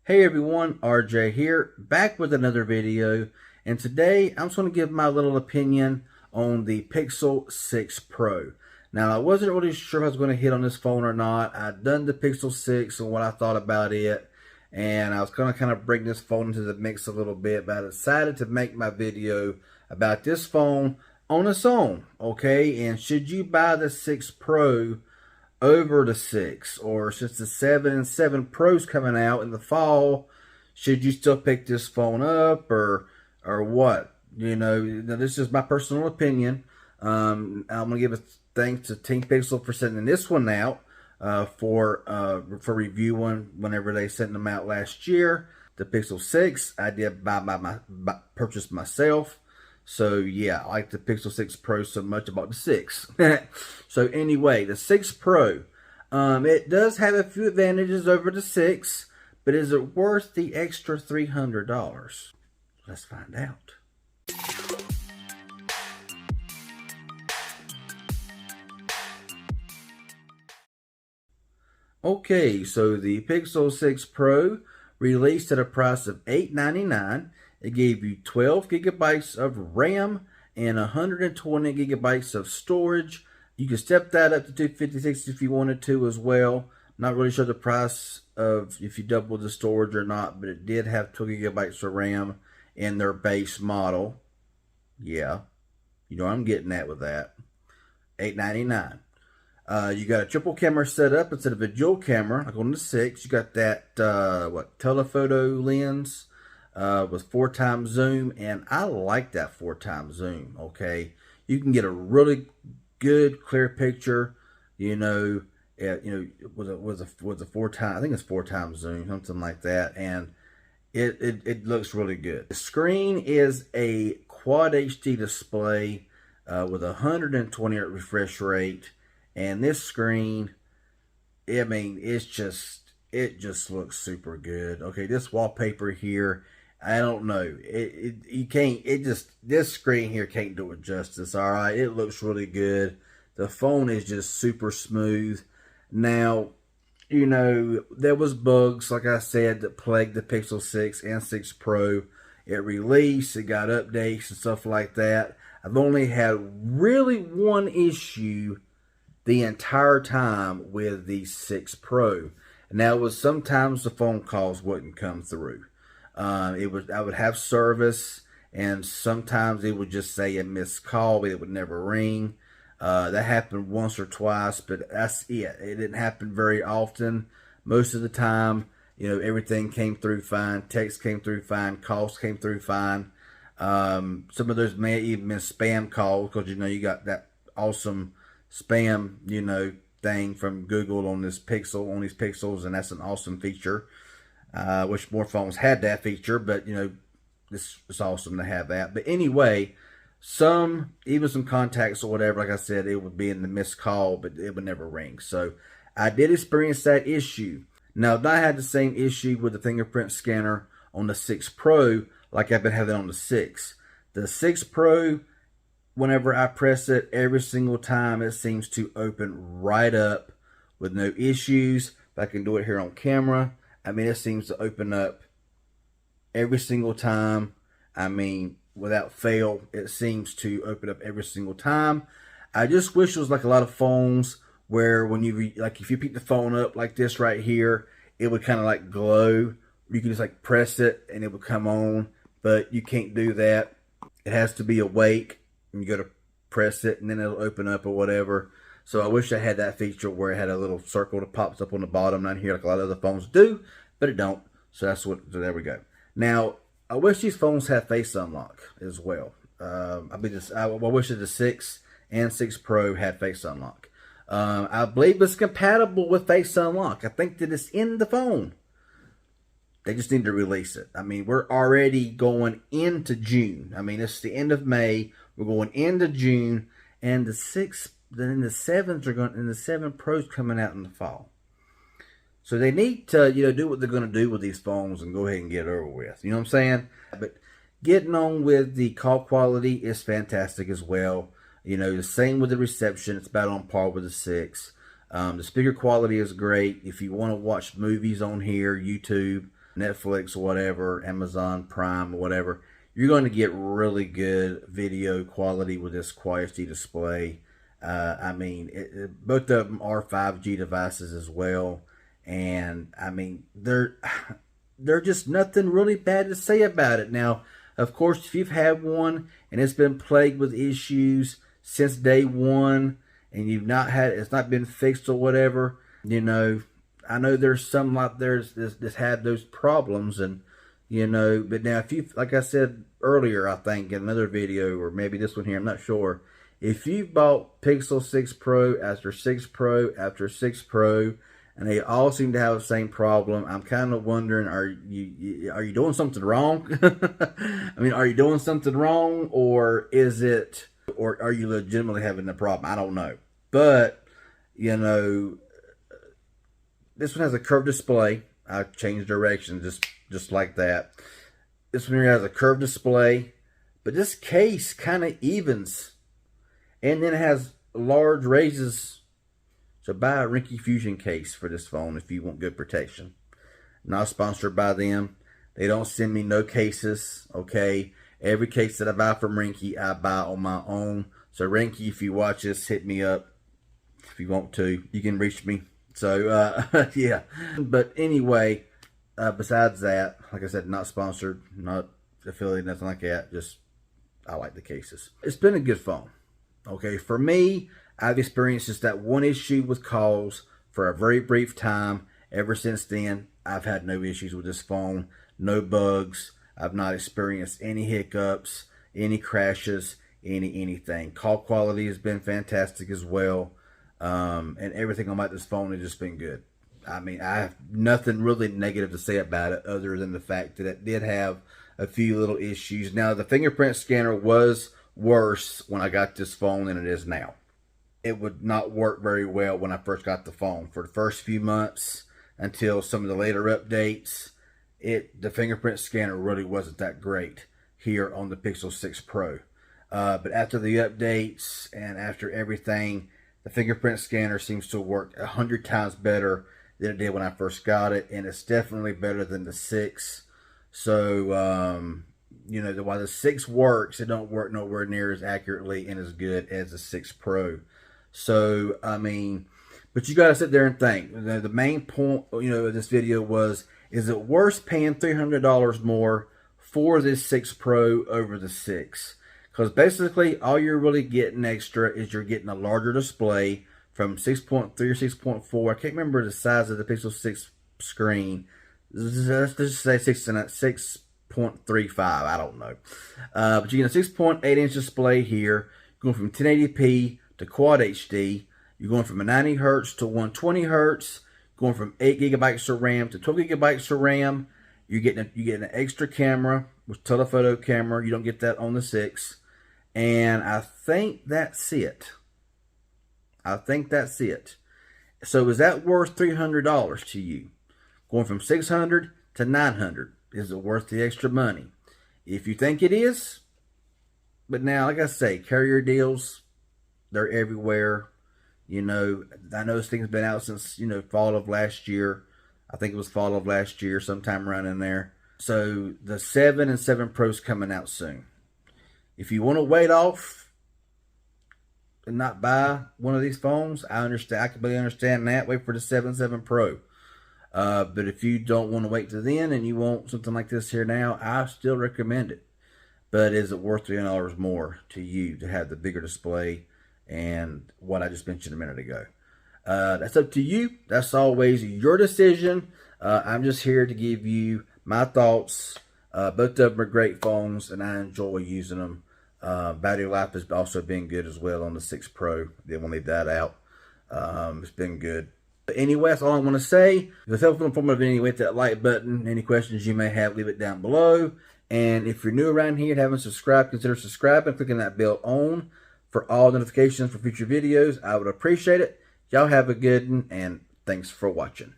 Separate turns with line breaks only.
Hey everyone, RJ here, back with another video, and today I'm just going to give my little opinion on the Pixel 6 Pro. Now, I wasn't really sure if I was going to hit on this phone or not. I'd done the Pixel 6 and what I thought about it, and I was going to kind of bring this phone into the mix a little bit, but I decided to make my video about this phone on its own, okay? And should you buy the 6 Pro over the 6, or since the 7 and 7 Pro's coming out in the fall, should you still pick this phone up or what? You know, this is my personal opinion. I'm gonna give a thanks to Team Pixel for sending this one out for reviewing whenever they sent them out last year. The Pixel 6 I did purchase myself. So yeah, I like the Pixel 6 Pro so much about the 6. So anyway, the 6 Pro, it does have a few advantages over the 6, but is it worth the extra $300? Let's find out. Okay, so the Pixel 6 Pro released at a price of $899. It gave you 12 gigabytes of RAM and 120 gigabytes of storage. You can step that up to 256 if you wanted to as well. Not really sure the price of if you double the storage or not, but it did have 2 gigabytes of RAM in their base model. Yeah, you know what I'm getting at with that. $899. You got a triple camera setup instead of a dual camera, like on the 6. You got that telephoto lens with 4x zoom, and I like that 4x zoom. Okay, you can get a really good clear picture. You know, with a 4x, I think it's 4x zoom, something like that, and it looks really good. The screen is a Quad HD display with 120 Hz refresh rate, and this screen, I mean, it just looks super good. Okay, this wallpaper here, I don't know. This screen here can't do it justice, all right? It looks really good. The phone is just super smooth. Now, you know, there was bugs, like I said, that plagued the Pixel 6 and 6 Pro. It released, it got updates and stuff like that. I've only had really one issue the entire time with the 6 Pro. And that was sometimes the phone calls wouldn't come through. I would have service, and sometimes it would just say a missed call, but it would never ring. That happened once or twice, but that's it. It didn't happen very often. Most of the time, you know, everything came through fine. Text came through fine. Calls came through fine. Some of those may have even been spam calls, because, you know, you got that awesome spam, you know, thing from Google on these Pixels, and that's an awesome feature. Wish more phones had that feature, but, you know, it's awesome to have that. But anyway, even some contacts or whatever, like I said, it would be in the missed call, but it would never ring. So I did experience that issue. Now, I had the same issue with the fingerprint scanner on the 6 Pro like I've been having on the 6. The 6 Pro, whenever I press it, every single time it seems to open right up with no issues. If I can do it here on camera, I mean, it seems to open up every single time. I mean, without fail, it seems to open up every single time. I just wish it was like a lot of phones where when if you pick the phone up like this right here, it would kind of like glow. You can just like press it and it would come on, but you can't do that. It has to be awake, and you got to press it and then it'll open up or whatever. So I wish I had that feature where it had a little circle that pops up on the bottom down here like a lot of other phones do, but it don't. So so there we go. Now, I wish these phones had Face Unlock as well. I wish that the 6 and 6 Pro had Face Unlock. I believe it's compatible with Face Unlock. I think that it's in the phone. They just need to release it. I mean, we're already going into June. I mean, it's the end of May. We're going into June, and the 6, then the 7s are going, and the 7 Pro's coming out in the fall. So they need to, you know, do what they're going to do with these phones and go ahead and get it over with. You know what I'm saying? But getting on with the call quality is fantastic as well. You know, the same with the reception. It's about on par with the 6. The speaker quality is great. If you want to watch movies on here, YouTube, Netflix or whatever, Amazon Prime or whatever, you're going to get really good video quality with this Quad HD display. I mean, both of them are 5G devices as well. And I mean, they're just nothing really bad to say about it. Now, of course, if you've had one and it's been plagued with issues since day one, and you've not had it's not been fixed or whatever, you know, I know there's some out there that's had those problems, and you know, but now if you, like I said earlier, I think in another video, or maybe this one here, I'm not sure. If you've bought Pixel 6 Pro after 6 Pro after 6 Pro, and they all seem to have the same problem, I'm kind of wondering, are you doing something wrong? I mean, are you doing something wrong, or are you legitimately having the problem? I don't know. But, you know, this one has a curved display. I changed direction just like that. This one here has a curved display, but this case kind of evens. And then it has large raises. So buy a Ringke Fusion case for this phone if you want good protection. Not sponsored by them. They don't send me no cases, okay? Every case that I buy from Ringke, I buy on my own. So Ringke, if you watch this, hit me up if you want to. You can reach me. So, yeah. But anyway, besides that, like I said, not sponsored, not affiliated, nothing like that. Just, I like the cases. It's been a good phone. Okay, for me, I've experienced just that one issue with calls for a very brief time. Ever since then, I've had no issues with this phone, no bugs. I've not experienced any hiccups, any crashes, anything. Call quality has been fantastic as well. And everything about this phone has just been good. I mean, I have nothing really negative to say about it other than the fact that it did have a few little issues. Now, the fingerprint scanner was worse when I got this phone than it is now. It would not work very well when I first got the phone. For the first few months until some of the later updates, the fingerprint scanner really wasn't that great here on the Pixel 6 Pro. But after the updates and after everything, the fingerprint scanner seems to work 100 times better than it did when I first got it, and it's definitely better than the 6. So, you know, while the 6 works, it don't work nowhere near as accurately and as good as the 6 Pro. So, I mean, but you got to sit there and think. The main point, you know, of this video was, is it worth paying $300 more for this 6 Pro over the 6? Because basically, all you're really getting extra is you're getting a larger display from 6.3 or 6.4. I can't remember the size of the Pixel 6 screen. Let's just say 6.35. I don't know. But you get a 6.8-inch display here, going from 1080p to Quad HD. You're going from a 90 Hz to 120 Hz, going from 8 gigabytes of RAM to 12 gigabytes of RAM. You're getting an extra camera with telephoto camera. You don't get that on the 6. And I think that's it. So is that worth $300 to you? Going from $600 to $900. Is it worth the extra money? If you think it is, but now, like I say, carrier deals, they're everywhere. You know, I know this thing's been out since, you know, fall of last year. I think it was fall of last year, sometime around in there. So the 7 and 7 Pro's coming out soon. If you want to wait off and not buy one of these phones, I understand. I completely understand that. Wait for the 7 Pro. But if you don't want to wait till then and you want something like this here now, I still recommend it. But is it worth $300 more to you to have the bigger display and what I just mentioned a minute ago? That's up to you. That's always your decision. I'm just here to give you my thoughts. Both of them are great phones, and I enjoy using them. Battery life has also been good as well on the 6 Pro. Didn't want to leave that out. It's been good. But anyway, that's all I want to say. If it's helpful and informative in any way, hit that like button. Any questions you may have, leave it down below. And if you're new around here and haven't subscribed, consider subscribing, clicking that bell on for all notifications for future videos. I would appreciate it. Y'all have a good one, and thanks for watching.